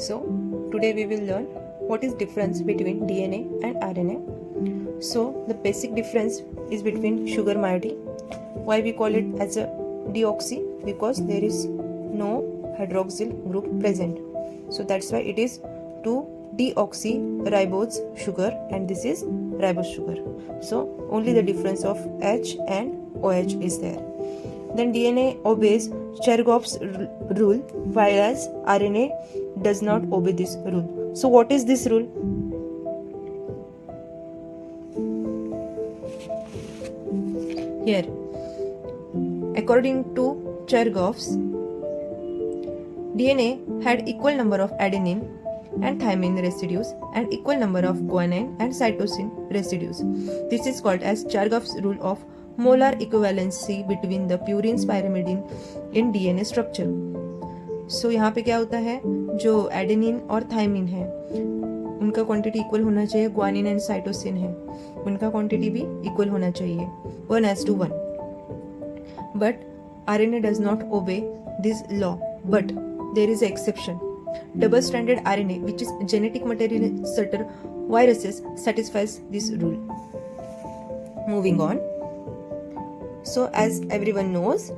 So today we will learn what is difference between DNA and RNA. So the basic difference is between sugar moiety. Why we call it as a deoxy? Because there is no hydroxyl group present. So that's why it is 2-deoxyribose sugar and this is ribose sugar. So only the difference of H and OH is there. Then DNA obeys Chergov's rule, whereas RNA does not obey this rule. So what is this rule? Here, according to Chergov's, DNA had equal number of adenine and thymine residues and equal number of guanine and cytosine residues. This is called as Chergov's rule of molar equivalency between the purines pyrimidine in DNA structure. So यहाँ पे क्या होता है, जो adenine और thymine है उनका quantity equal होना चाहिए, ग्वानिन एंड साइटोसिन है उनका क्वांटिटी भी इक्वल होना चाहिए 1:1. But RNA does not obey this law, but there is an exception. Double-stranded RNA, which is genetic material in certain viruses, satisfies this rule. Moving on. So as everyone knows,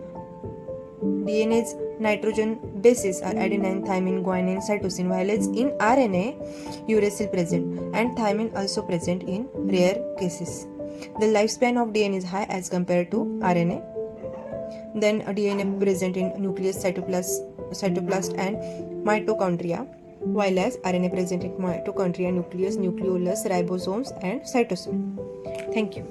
DNA's nitrogen bases are adenine, thymine, guanine, cytosine, whereas in RNA, uracil present and thymine also present in rare cases. The lifespan of DNA is high as compared to RNA. Then DNA present in nucleus, cytoplast and mitochondria, while as RNA present in mitochondria, nucleus, nucleolus, ribosomes and cytosol. Thank you.